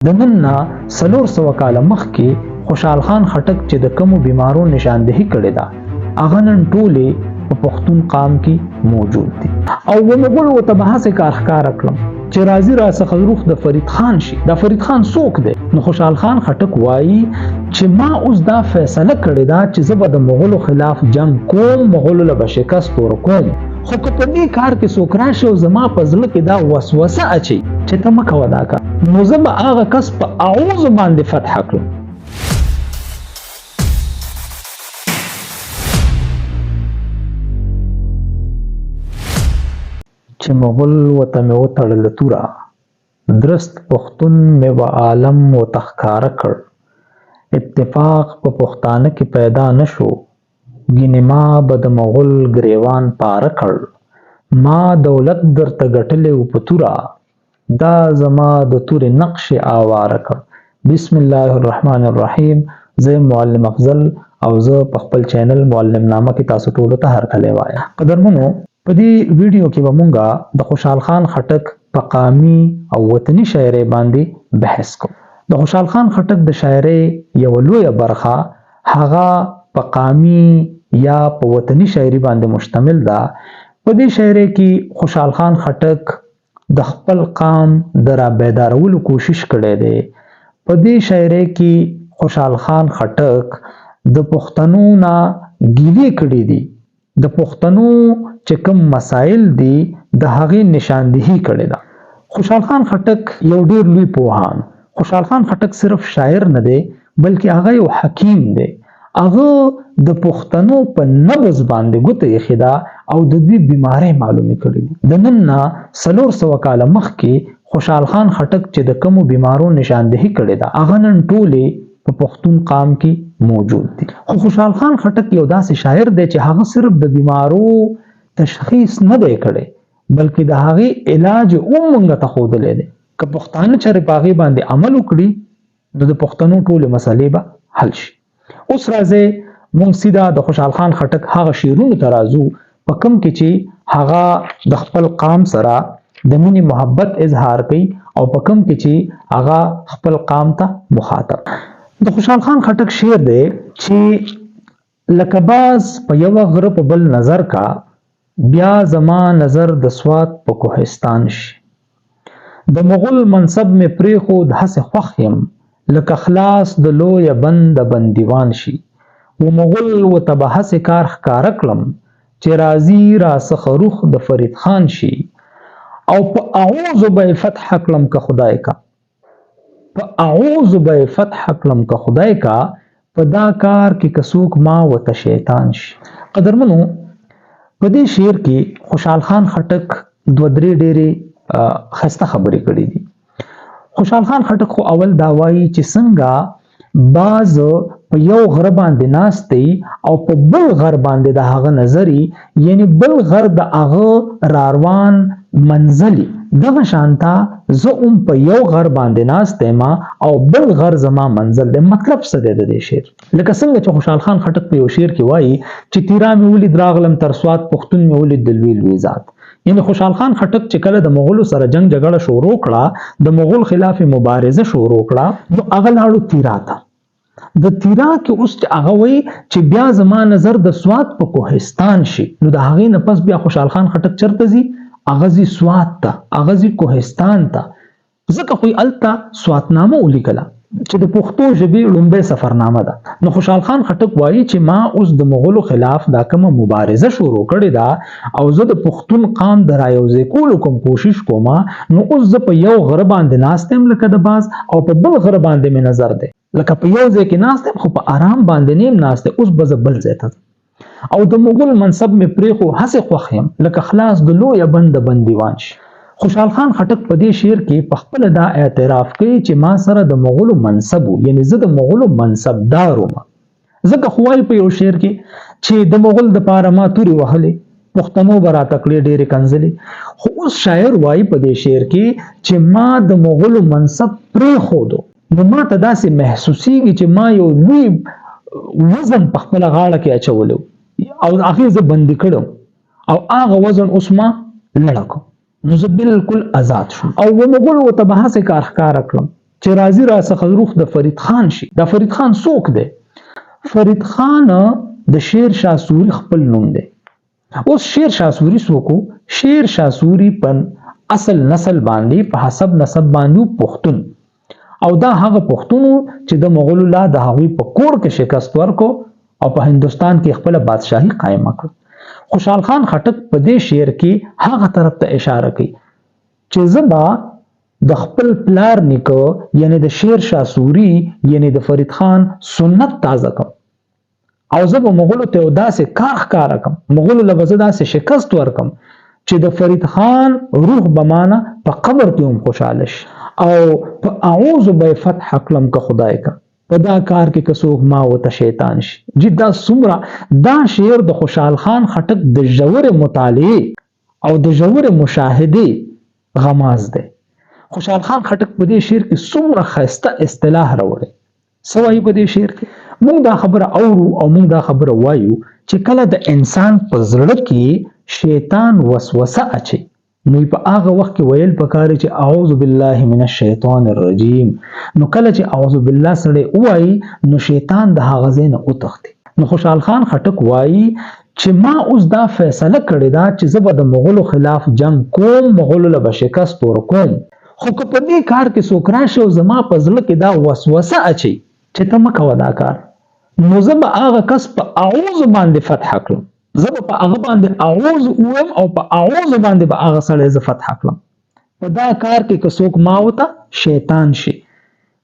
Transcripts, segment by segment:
د نن نه 400 کاله مخکې خوشحال خان خټک چې د کومو بیمارو نشاندهي کړې ده هغه نن ټولې په پښتون قام کې موجود دي او ومغول ورته بحث کار ښکاره کړم چې راځي راڅخه روح د فرید خان شي. دا فرید خان څوک دی؟ نو خوشحال خان خټک وایي چې ما اوس دا فیصله کړې ده چې زه به د مغولو خلاف جنگ کوم، مغولو له به شکست ورکوم. خو که په دې کار کې څوک راشي او زما په زړه کې دا وسوسه اچي چې ته مه کوه دا کار، نو زه به هغه کس په اعوذ باندې فتح کړم. چې مغول وته مې وتړله توره، درست پښتون مې و عالم ورته ښکاره کړ. اتفاق په پښتانه کې پیدا نه شو، ګینې ما به د مغول ګریوان پاره کړ. ما دولت درته ګټلی و په توره، دا زما د تورې نقش آواره کړ. بسم الله الرحمن الرحیم. زه معلم افضل او زه په خپل چینل معلم نامه کې تاسو ټولو ته هرکلی وایم. قدرمنو، په دې ویډیو کې به مونږ د خوشحال خان خټک په قامي او وطني شاعرۍ باندې بحث کوو. د خوشحال خان خټک د شاعرۍ یوه لویه برخه هغه په قامي یا په وطني شاعري باندې مشتمل ده. په دې شاعرۍ کې خوشحال خان خټک د خپل قام د را بیدارولو کوشش کړی دی. په دې شاعرۍ کې خوشحال خان خټک د پښتنو نه ګیلې کړي دي، د پښتنو چې کوم مسائل دي د هغې نشاندهي کړې ده. خوشحال خان خټک یو ډیر لوی پوهان. خوشحال خان خټک صرف شاعر نه دی بلکې هغه یو حکیم دی. هغه د پښتنو په نبض باندې ګوته ایښې ده او د دوی بیمارۍ معلومې کړي دي. د نن نه 400 کاله مخکې خوشحال خان خټک چې د کومو بیمارو نشاندهي کړې ده هغه نن ټولې په پښتون قام کې موجود دي. خو خوشحال خان خټک یو داسې شاعر دی چې هغه صرف د بیمارو تشخیص نه دی کړی بلکې د هغې علاج هم موږ ته ښودلی دی. که پښتانه چېرې په هغې باندې عمل وکړي نو د پښتنو ټولې مسلې به حل شي. اوس راځئ موږ سیده د خوشحال خان خټک هغه شعرونو ته راځو په کوم کې چې هغه د خپل قام سره د مینې محبت اظهار کوي او په کوم کې چې هغه خپل قام ته مخاطب. د خوشحال خان خټک شعر دی چې لکه باز په یوه غره په بل نظر کا، بیا زما نظر د سوات په کوهستان شي. د مغول منصب مې پرېښود هسې خوښ یم، لکه خلاص د لویه بند بندیوان شي. و مغول ورته به هسې کار ښکاره کړم چې راځي راڅخه روح د فرید خان شي. او په اعوذ به یې فتح کړم که خدای کا، په اعوذ به یې فتح کړم که خدای کا، په دا کار کې که څوک ما ورته شیطان شي. قدرمنو، په دې شعر کې خوشحال خان خټک 2-3 ډېرې ښایسته خبرې کړي دي. خوشحال خان خټک خو اول دا وایي چې څنګه باز په یو غره باندې ناست دی او په بل غر باندې د هغه نظري، یعنی بل غر د هغه راروان منزلي، دغه شانته زه هم په یو غر باندې ناست یم او بل غر زما منزل دی. مطلب څه دی د دې شعر؟ لکه څنګه چې خوشحال خان خټک په یو شعر کې وایي چې تیرا مې ولید راغلم تر سوات، پښتون مې ولید د لوی لوی ذات. یعنی خوشحال خان خټک چې کله د مغولو سره جنگ جګړه شروع کړه، د مغول خلاف مبارزه شروع کړه، نو هغه لاړو تیرا ته. د تیرا کې اوس چې هغه وایي چې بیا زما نظر د سوات په کوهستان شي، نو د هغې نه پس بیا خوشحال خان خټک چرته ځي؟ هغه ځي سوات ته، هغه ځي کوهستان ته. ځکه خو یې هلته سواتنامه ولیکله چې د پښتو ژبې لومړۍ سفرنامه ده. نو خوشحال خان خټک وایي چې ما اوس د مغولو خلاف دا کومه مبارزه شروع کړې ده او زه د پښتون قام د رایوځای کولو کوم کوشش کوم، نو اوس زه په یو غره باندې ناست یم لکه د باز او په بل غره باندې مې نظر دی، لکه په یو ځای کې ناست یم خو په آرام باندې نه یم ناست دی. اوس به زه بل ځای ته ځم او د مغول منصب مې پرېښو هسې خوښ یم، لکه خلاص د لویه بند بندیوان شي. خوشحال خان خټک په دې شعر کې په خپله دا اعتراف کوي چې ما سره د مغولو منصب و، یعنی زه د مغولو منصبدار وم. ځکه خو وایي په یو شعر کې چې د مغول دپاره ما تورې وهلې، پښتنو به راته کړې ډېرې کنځلې. خو اوس شاعر وایي په دې شعر کې چې ما د مغولو منصب پرېښودو، نو ما ته داسې محسوسیږي چې ما یو لوی وزن په خپله غاړه کې اچولی او هغې زه بندي کړم او هغه وزن اوس ما لړه کړم، نو زه بالکل آزاد شوم. او و مغول ورته به هسې کار ښکاره کړم چې راځي را څخه روح د فرید خان شي. دا فرید خان څوک دی؟ فرید خان د شیر شاه سوري خپل نوم دی. اوس شیر شاه سوري څوک؟ شیر شاه سوري په اصل نسل باندې په حسب نسب باندې پښتون، او دا هغه پښتون چې د مغولو لا د هغوی په کور کې شکست ورکو او په هندوستان کې خپل بادشاهي قائم کړ. خوشحال خان خټک په دې شعر کې هغه طرف ته اشاره کوي چې زبا د خپل پلار نیکه یعنی د شیر شاه سوري یعنی د فرید خان سنت تازه کم، او زه به مغولو ته داسې کار ښکاره کم، مغولو له به زه داسې شکست ورکم چې د فرید خان روح به مانه په قبر کې هم خوشحاله شي، او په اعوذ به فتح کړم که خدای کا په دا کار کې که څوک ما ورته شیطان شي. جی دا څومره دا شعر د خوشحال خان خټک د ژورې مطالعې او د ژورې مشاهدې غماز دی. خوشحال خان خټک په دې شعر کې څومره ښایسته اصطلاح راوړی. څه وایي په دې شعر کې؟ موږ دا خبره اورو او موږ دا خبره وایو چې کله د انسان په زړه کې شیطان وسوسه اچي، نو په هغه وخت کې ویل پکاره چې اعوذ بالله من الشیطان الرجیم. نو کله چې اعوذ بالله سره وایي نو شیطان د هغه ځای نه وتښتي. نو خوشحال خان خټک وایي چې ما اوس دا فیصله کړې ده چې زه به د مغولو خلاف جنگ کوم، مغولو له به شکست ورکوم، خو که په دې کار کې څوک راشي او زما په زړه کې دا وسوسه اچي چې ته مه کوه دا کار، نو زه به هغه کس په اعوذ باندې فتح کړم، زه به په هغه باندې اعوذ ووایم او په اعوذ باندې به هغه سړی زه فتح کړم. په دا کار کې که څوک ما ورته شیطان شي،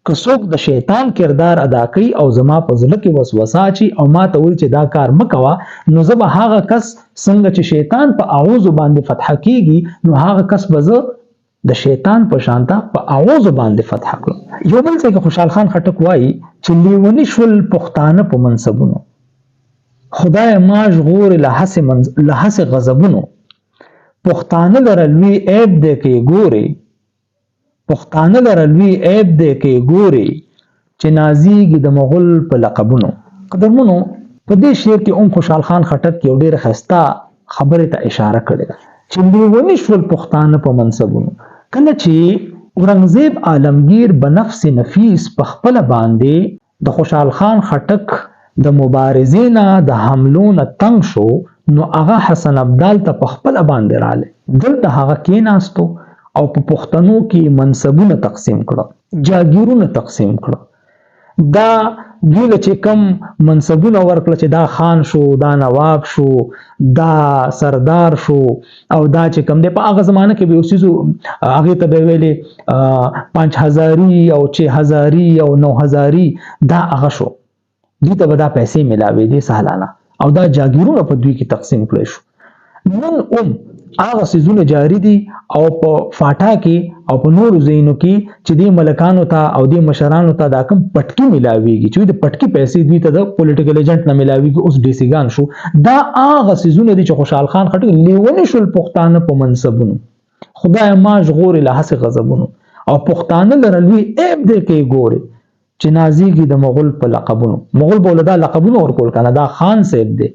که څوک د شیطان کردار ادا کوي او زما په زړه کې وسوسه اچي او ما ته وایي چې دا کار مه کوه، نو زه به هغه کس څنګه چې شیطان په اعوذ باندې فتح کیږي نو هغه کس به زه د شیطان په شانته په اعوذ باندې فتح کړم. یو بل ځای کې خوشحال خان خټک وایي چې لیوني شول پښتانه په منصبونو، خدای ما ژغور له هسې غضبونو، پښتانه لره لوی عیب دی کې ګوري، پښتانه لره لوی عیب دی کې ګوري چې نازیږي د مغول په لقبونو. قدرمنو په دې شعر کې خوشحال خان خټک یو ډېر ښایسته خبرې ته اشاره کړې ده چې لیوني شول پښتانه په منصبونو. کله چې اورنګزیب عالمگیر بنفس نفیس په خپله باندې د خوشحال خان خټک د مبارزې نه د حملو نه تنګ شو، نو هغه حسن ابدال ته په خپله باندې رالی، دلته هغه کېناستو او په پښتنو کې منصبونه تقسیم کړه، جاګیرونه تقسیم کړه. دا دوی له چې کم منصبونه ورکړه چې دا خان شو، دا نواب شو، دا سردار شو، او دا چې کم دی په هغه زمانه کې به یو څیزو هغې ته به ویلې 5000 او 6000 او 9000 دا هغه شو، دوی ته به دا پیسې ملاوېدې سالانه، او دا جاګیرونه په دوی کې تقسیم کړی شو. نن هغه څیزونه جاری دي او په فاټا کې او په نورو ځایونو کې چې دې ملکانو ته او دې مشرانو ته دا کوم پټکي ملاویږي چې د پټکي پیسې دوی ته د پولیټیکل ایجنټ نه ملاویږي، اوس ډیسي ګان شو. دا هغه څیزونه دي چې خوشحال خان خټک لیوني شول پښتانه په منصبونو، خدای ما ژغور له هسې غضبونو، او پښتانه لره لوی عیب دی کې ګوري چې نازیږي د مغول په لقبونو. مغول به دا لقبونه ورکول کنه، دا خان صاحب دی،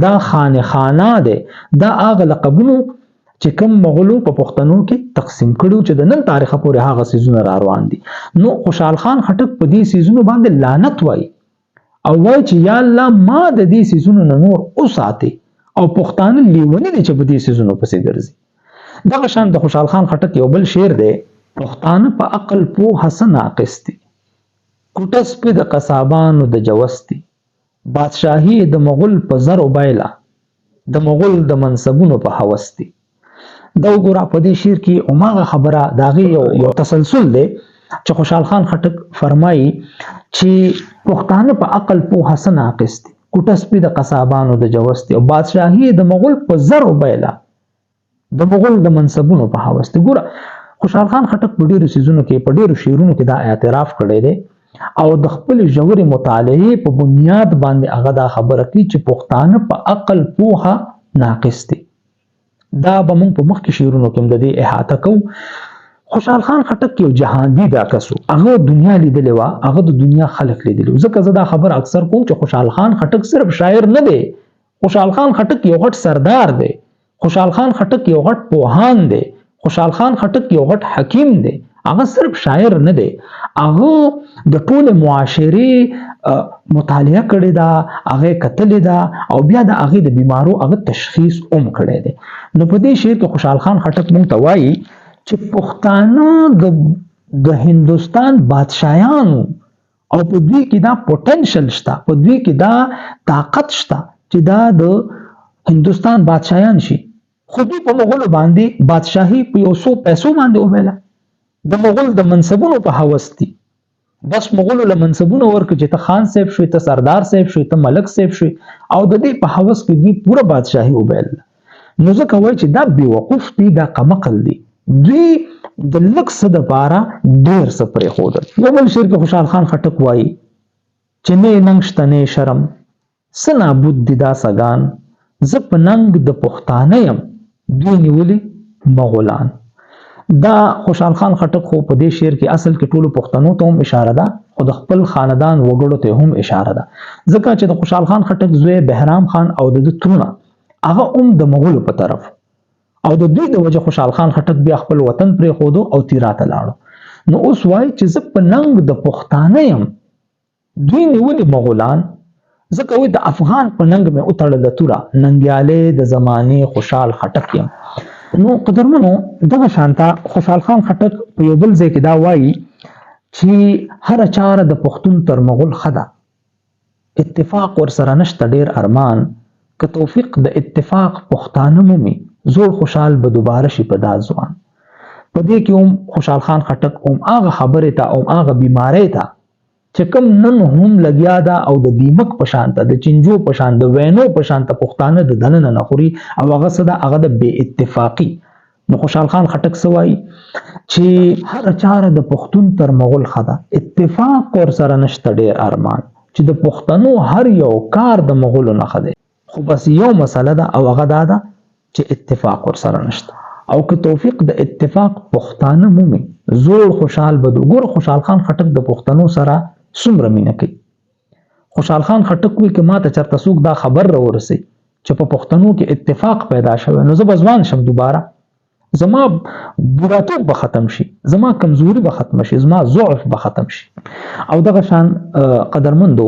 دا خان خانه دی، دا هغه لقبونو چې کوم مغولو په پښتنو کې تقسیم کړو چې د نن تاریخ پورې هغه سیزونه را روان دي. نو خوشحال خان خټک په دې سیزونو باندې لعنت وایي او وایي چې یا الله ما د دې سیزونو نه نور وساتي، او پښتانه لیوني دي چې په دې سیزونو پسې ګرځي. دغه شان د خوشحال خان خټک یو بل شعر دی، پښتانه په عقل پوهه څه ناقص دي، کوټه سپي د قصابانو د جوستي، بادشاهي د مغول په زر و بایله، د مغول د منصبونو په هوس دي. دا وګوره په دې شعر کې هماغه خبره د هغې یو تسلسل دی چې خوشحال خان خټک فرمایي چې پښتانه په عقل پوهه څه ناقص دي، کوټه سپي د قصابانو د جوستي، او بادشاهي د مغول په زر و بایله، د مغول د منصبونو په هوس دي. ګوره خوشحال خان خټک په ډېرو څیزونو کې په ډېرو شعرونو کې دا اعتراف کړی دی او د خپل ژورې مطالعې په بنیاد باندې هغه دا خبره کوي چې پښتانه په عقل پوهه ناقص دي. دا به موږ په مخکې شعرونو کې د دې احاطه کوو. خوشحال خان خټک یو جهاندي دا کسو، هغه دنیا لیدلې وه، هغه د دنیا خلک لیدلي وو. ځکه زه دا خبر اکثر کوم چې خوشحال خان خټک صرف شاعر نه دی، خوشحال خان خټک یو غټ سردار دی، خوشحال خان خټک یو غټ پوهان دی، خوشحال خان خټک یو غټ حکیم دی، هغه صرف شاعر نه دی، هغه د ټول معاشري مطالعه کړې ده، هغه کتلې ده او بیا د هغه د بیمارو هغه تشخیص هم کړی دی. نو په دې شعر کې خوشحال خان خټک مونږ ته وایي چې پښتانه د هندوستان بادشاهانو او په دوی کې دا پوتنشل شته، په دوی کې دا طاقت شته چې دا د هندوستان بادشاهان شي. خو دوی په مغولو باندې بادشاهي په 100 پیسو باندې ومنله، د مغول د منصبونو په هوس دي. بس مغولو له منصبونو ورکړي چې ته خان صاحب شوي، ته سردار صاحب شوي، ته ملک صاحب شوي او د دې په هوس کې دوی پوره بادشاهي وبایله. نو ځکه وایي چې دا بیوقوف دي، دا کمعقل دي، دوی د لږ څه دپاره ډېر څه پرېښودل. یو بل شعر کې خوشحال خان خټک وایي چې نه ننګ شته نه شرم، څه نابود دي دا سګان، زه په ننګ د پښتانه یم دوی نیولي مغولان. دا خوشحال خان خټک خو په دې شعر کې اصل کې ټولو پښتنو ته هم اشاره ده، خو د خپل خاندان وګړو ته هم اشاره ده، ځکه چې د خوشحال خان خټک زوی بهرام خان او د ترونه هغه هم د مغولو په طرف او د دوی د وجه خوشحال خان خټک بیا خپل وطن پرېښودو او تیرا ته لاړو. نو اوس وایي چې زه په ننګ د پښتانه یم دوی نیولي مغولان، ځکه وایي د افغان په ننګ مې وتړله توره، ننګیالی د زمانې خوشحال خټک یم. نو قدرمنو دغه شانته خوشحال خان خټک په یو بل ځای کې دا وایي چې هر چاره د پښتون تر مغول ښه ده، اتفاق ورسره نشته ډېر ارمان، که توفیق د اتفاق پښتانه مومي زوړ خوشحال به دوباره شي په دا ځوان. په دې کې هم خوشحال خان خټک هم هغه خبرې ته او هغه بیمارۍ ته چې کوم نن هم لګیا ده او د دیمک په شان ته، د چنجو په شان، د وینو په شان ته پښتانه د دننه نه خوري او هغه څه ده، هغه د بې اتفاقي. نو خوشحال خان خټک څه وایي چې هر چاره د پښتون تر مغول ښه ده، اتفاق ورسره نشته ډېر ارمان، چې د پښتنو هر یو کار د مغولو نه ښه دی، خو بس یو مسله ده او هغه دا ده چې اتفاق ورسره نشته. او که توفیق د اتفاق پښتانه مومي زوړ خوشحال به ګور. خوشحال خان خټک د پښتنو سره څومره مینه کوي. خوشحال خان خټک وایي که ما ته چېرته څوک دا خبر راورسي چې په پښتنو کې اتفاق پیدا شوی نو زه به ځوان شم، دوباره زما بوډاتوب به ختم شي، زما کمزوري به ختم شي، زما ضعف به ختم شي. او دغه شان قدرمندو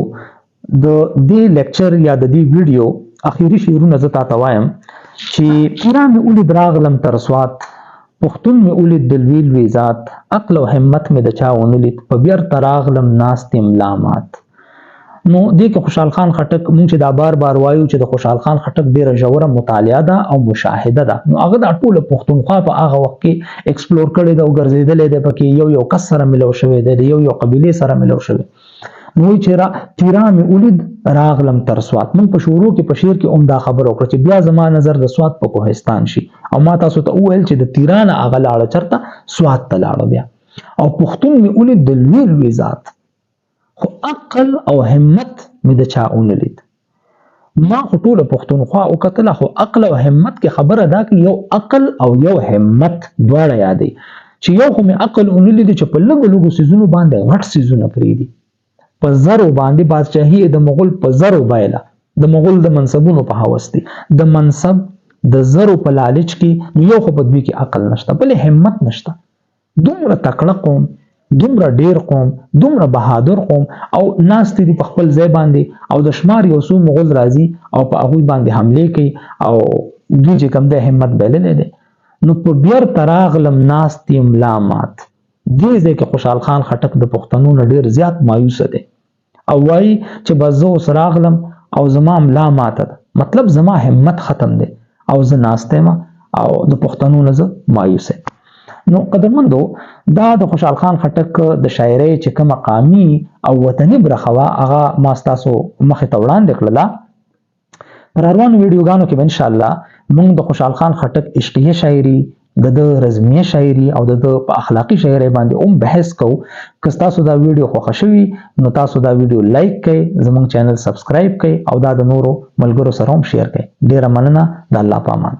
د دې لیکچر یا د دې ویډیو اخیری شعرونه زه تاته وایم چې پیرا مې ولید راغلم تر سوات، پښتون مې ولید د لوی لوی ذات، عقل او همت مې د چا ونه لید، په بیرته راغلم ناست یم لامات. نو دې کې خوشحال خان خټک مونږ چې دا بار بار وایو چې د خوشحال خان خټک ډېره ژوره مطالعه ده او مشاهده ده، نو هغه دا ټوله پښتونخوا په هغه وخت کې ایکسپلور کړې ده او ګرځېدلی دی، پکې یو کس سره ملو شوی دی، د یو قبیلې سره ملو شوی. نو چې تیرا مې ولید راغلم تر سوات. مونږ په شروع کې په شعر کې هم دا خبره وکړه چې بیا زما نظر د سوات په کوهستان شي، او ما تاسو ته وویل چې د تیرا نه هغه لاړه چېرته سوات ته لاړه بیا. او پښتون مې ولید د لوی لوی ذات، خو عقل او همت مې د چا ونه لید. ما خو ټوله پښتونخوا وکتله، خو عقل او همت کې خبره دا کې یو عقل او یو همت دواړه یادوي، چې یو خو مې عقل ونه لید چې په لږو لږو څیزونو باندې غټ څیزونه پرېږدي، په زرو باندې بادشاهي د مغول په زرو بایله، د مغول د منصبونو په هوس دي، د منصب د زرو په لالچ کې. نو یو خو په دوی کې عقل نشته، بلې همت نشته. دومره تکړه قوم، دومره ډیر قوم، دومره بهادر قوم، او ناست دي په خپل ځای باندې او د شمار یو څو مغول راځي او په هغوی باندې حملې کوي او دوی چې کوم د همت بللی دی. نو په بیرته راغلم ناست یم لامات. دې ځای کې خوشحال خان خټک د پښتنو نه ډېر زیات مایوسه دی او وایي چې بس زه اوس راغلم او زما ملا ماته ده، مطلب زما همت ختم دی او زه ناسته یم او د پښتنو نه زه مایوس یم. نو قدرمندو دا د خوشحال خان خټک د شاعرۍ چې کومه قامي او وطني برخه وه هغه ما ستاسو مخې ته وړاندې کړله. پر روانو ویډیوګانو کې به انشاءالله موږ د خوشحال خان خټک عشقیه شاعري، د رزمیه شاعري او د په اخلاقی شاعري باندې هم بحث کوو. که تاسو دا ویډیو خوښه شوي نو تاسو دا ویډیو لایک کړئ، زموږ چینل سبسکرایب کړئ او دا د نورو ملګرو سره هم شیر کړئ. ډیره مننه، د الله په امان.